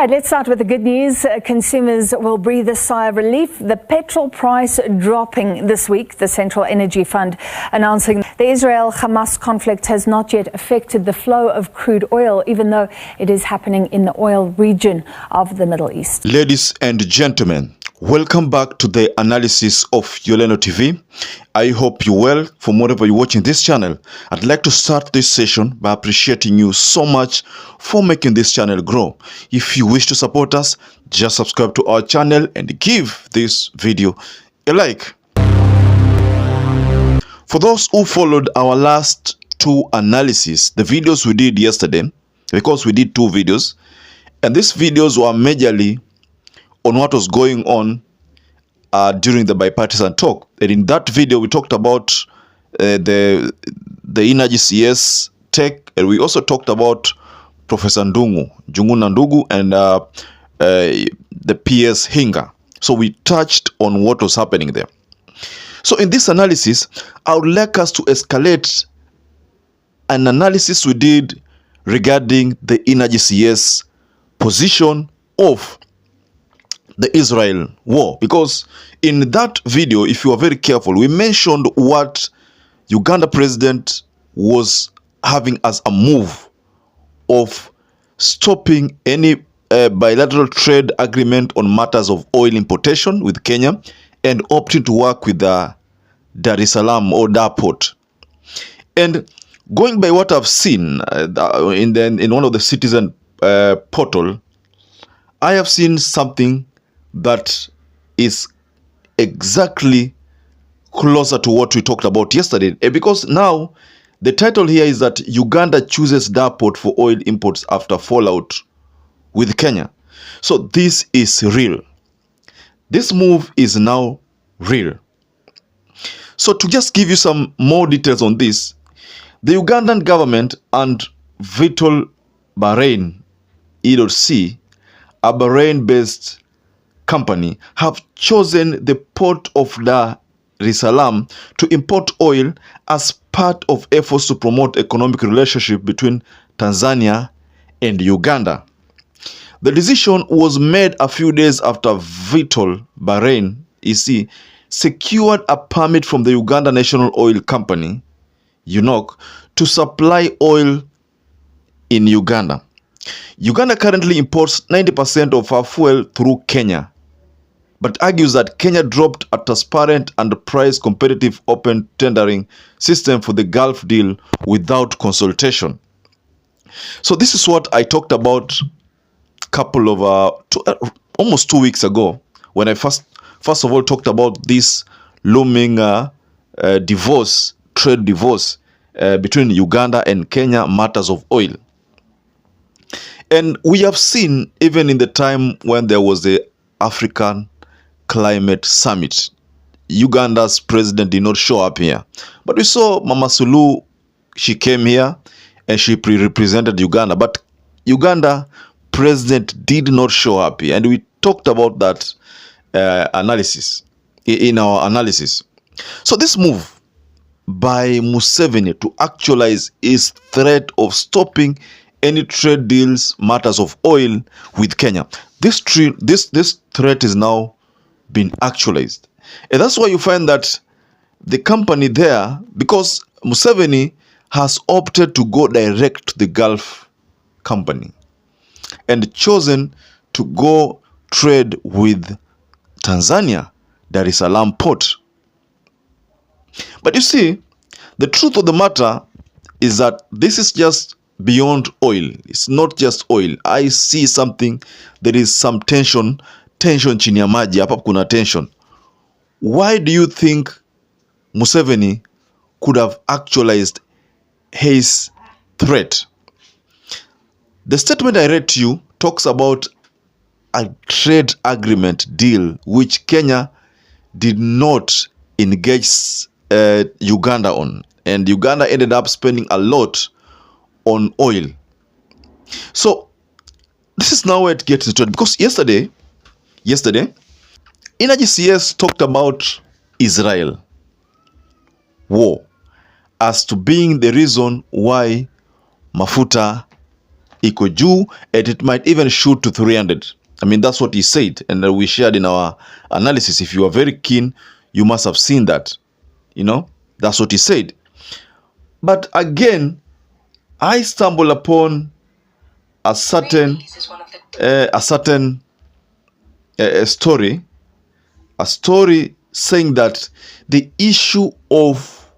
Right, let's start with the good news. Consumers will breathe a sigh of relief. The petrol price dropping this week. The Central Energy Fund announcing the Israel-Hamas conflict has not yet affected the flow of crude oil, even though it is happening in the oil region of the Middle East. Ladies and gentlemen, welcome back to the analysis of YOLENO TV. I hope you're well from wherever you're watching this channel. I'd like to start this session by appreciating you so much for making this channel grow. If you wish to support us, just subscribe to our channel and give this video a like. For those who followed our last two analyses, the videos we did yesterday, because we did two videos, and these videos were majorly on what was going on during the bipartisan talk. And in that video, we talked about the energy CS tech, and we also talked about Professor Njuguna Ndugu and the PS Hinga. So we touched on what was happening there. So in this analysis, I would like us to escalate an analysis we did regarding the energy CS position of the Israel war, because in that video, if you are very careful, we mentioned what Uganda president was having as a move of stopping any bilateral trade agreement on matters of oil importation with Kenya and opting to work with the Dar es Salaam or Dar Port. And going by what I've seen in one of the citizen portal, I have seen something that is exactly closer to what we talked about yesterday, because now the title here is that Uganda chooses Dar Port for oil imports after fallout with Kenya. So this is real. This move is now real. So to just give you some more details on this, the Ugandan government and Vitol Bahrain ELC, a Bahrain-based company, have chosen the port of Dar es Salaam to import oil as part of efforts to promote economic relationship between Tanzania and Uganda. The decision was made a few days after Vitol Bahrain EC secured a permit from the Uganda National Oil Company, UNOC, to supply oil in Uganda. Uganda currently imports 90% of her fuel through Kenya, but argues that Kenya dropped a transparent and price competitive open tendering system for the Gulf deal without consultation. So this is what I talked about a couple of almost 2 weeks ago, when I first of all talked about this looming trade divorce between Uganda and Kenya, matters of oil. And we have seen, even in the time when there was the African Climate Summit, Uganda's president did not show up here. But we saw Mama Suluhu, she came here and she represented Uganda. But Uganda president did not show up here. And we talked about that analysis, in our analysis. So this move by Museveni to actualize his threat of stopping any trade deals, matters of oil with Kenya, this threat is now been actualized. And that's why you find that the company there, because Museveni has opted to go direct to the Gulf company and chosen to go trade with Tanzania, Dar es Salaam port. But you see, the truth of the matter is that this is just beyond oil. It's not just oil. I see something, there is some tension chini ya maji, hapa kuna tension. Why do you think Museveni could have actualized his threat? The statement I read to you talks about a trade agreement deal which Kenya did not engage Uganda on, and Uganda ended up spending a lot on oil. So this is now where it gets into it, because yesterday Energy CS talked about Israel war as to being the reason why mafuta iko juu, and it might even shoot to 300. I mean, that's what he said, and we shared in our analysis. If you are very keen, you must have seen that. You know, that's what he said. But again, I stumble upon a certain story saying that the issue of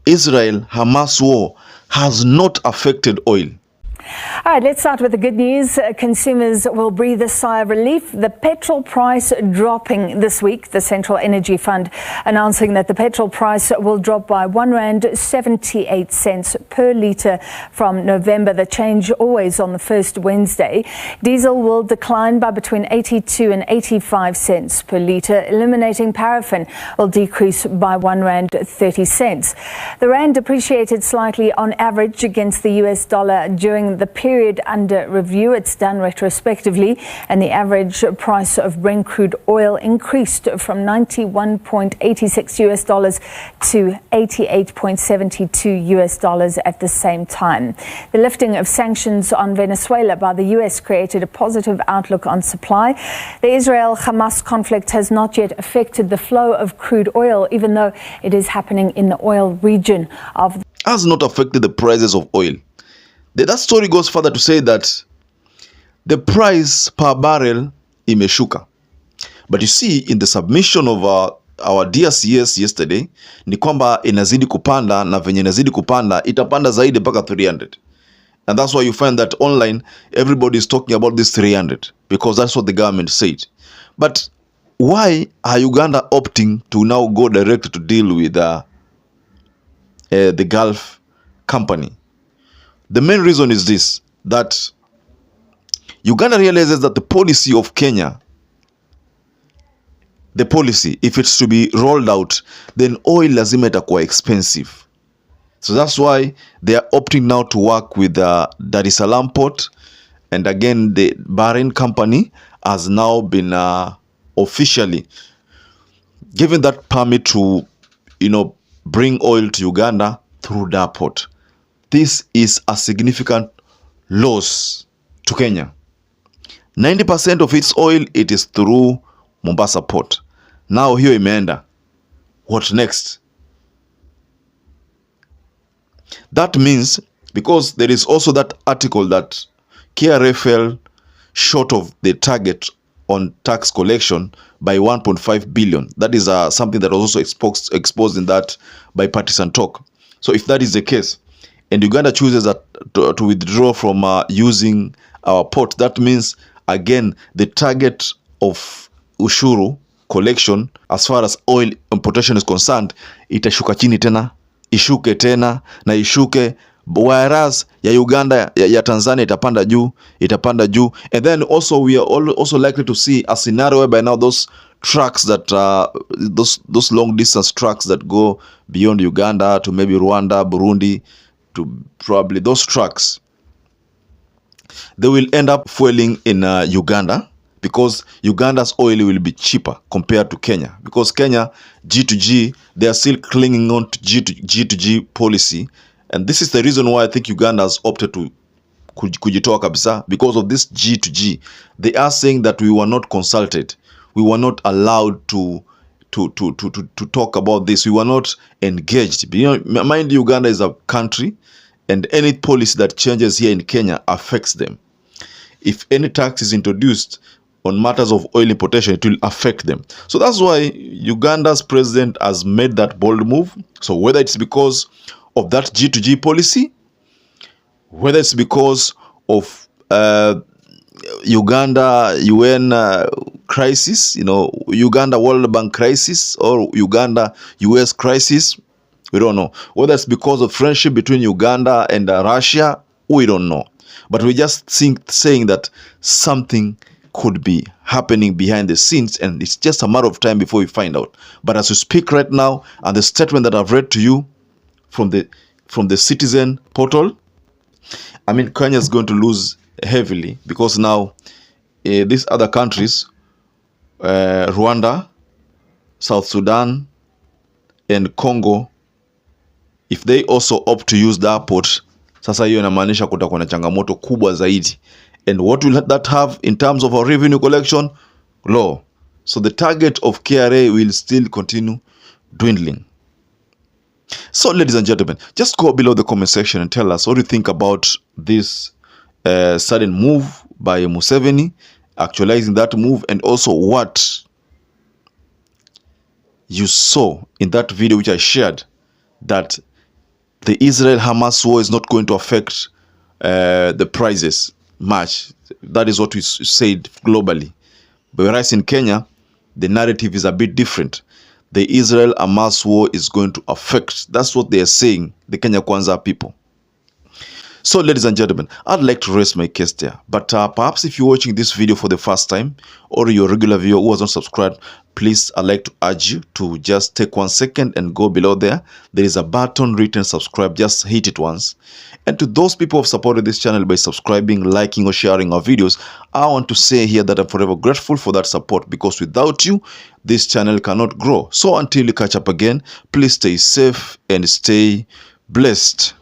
Israel-Hamas war has not affected oil. All right, let's start with the good news. Consumers will breathe a sigh of relief. The petrol price dropping this week. The Central Energy Fund announcing that the petrol price will drop by R1.78 per litre from November. The change always on the first Wednesday. Diesel will decline by between 82 and 85 cents per litre. Eliminating paraffin will decrease by R1.30. The rand depreciated slightly on average against the US dollar during the period under review. It's done retrospectively, and the average price of Brent crude oil increased from $91.86 to $88.72 at the same time. The lifting of sanctions on Venezuela by the US created a positive outlook on supply. The Israel-Hamas conflict has not yet affected the flow of crude oil, even though it is happening in the oil region of has not affected the prices of oil. That story goes further to say that the price per barrel imeshuka. But you see, in the submission of our DRCS yesterday, ni kwamba inazidi kupanda, na venye inazidi kupanda, itapanda zaidi mpaka 300. And that's why you find that online, everybody is talking about this 300, because that's what the government said. But why are Uganda opting to now go direct to deal with the Gulf company? The main reason is this, that Uganda realizes that the policy of Kenya, the policy, if it's to be rolled out, then oil lazima itakuwa expensive. So that's why they are opting now to work with the Dar es Salaam port. And again, the Bahrain company has now been officially given that permit to, bring oil to Uganda through that port. This is a significant loss to Kenya. 90% of its oil, it is through Mombasa port. Now hiyo imeenda. What next? That means, because there is also that article that KRA fell short of the target on tax collection by 1.5 billion. That is something that was also exposed in that bipartisan talk. So if that is the case, and Uganda chooses to withdraw from using our port, that means, again, the target of ushuru collection as far as oil importation is concerned, itashuka chini tena, ishuke tena, na ishuke, whereas ya Uganda, ya Tanzania itapanda juu. And then also we are also likely to see a scenario whereby now those trucks that those long distance trucks that go beyond Uganda to maybe Rwanda, Burundi, to probably those trucks, they will end up fueling in Uganda, because Uganda's oil will be cheaper compared to Kenya, because Kenya G2G, they are still clinging on to G2G policy. And this is the reason why I think Uganda has opted to kujitoa kabisa, because of this G2G. They are saying that we were not consulted, we were not allowed to talk about this, we were not engaged. Mind you, Uganda is a country, and any policy that changes here in Kenya affects them. If any tax is introduced on matters of oil importation, it will affect them. So that's why Uganda's president has made that bold move. So whether it's because of that G2G policy, whether it's because of Uganda UN crisis, Uganda World Bank crisis, or Uganda US crisis, we don't know. Whether it's because of friendship between Uganda and Russia, we don't know. But we just saying that something could be happening behind the scenes, and it's just a matter of time before we find out. But as we speak right now, and the statement that I've read to you from the Citizen portal, I mean, Kenya is going to lose heavily, because now these other countries, Rwanda, South Sudan, and Congo, if they also opt to use that port, Sasa hiyo inamaanisha kutakuwa na changamoto kubwa zaidi. And what will that have in terms of our revenue collection? Low. So the target of KRA will still continue dwindling. So ladies and gentlemen, just go below the comment section and tell us what you think about this sudden move by Museveni, actualizing that move, and also what you saw in that video which I shared, that the Israel-Hamas war is not going to affect the prices much. That is what we said globally. But whereas in Kenya, the narrative is a bit different. The Israel-Hamas war is going to affect. That's what they are saying, the Kenya Kwanza people. So ladies and gentlemen, I'd like to rest my case there. But perhaps if you're watching this video for the first time, or you're a regular viewer who has not subscribed, please, I'd like to urge you to just take 1 second and go below there. There is a button written subscribe. Just hit it once. And to those people who have supported this channel by subscribing, liking, or sharing our videos, I want to say here that I'm forever grateful for that support, because without you, this channel cannot grow. So until you catch up again, please stay safe and stay blessed.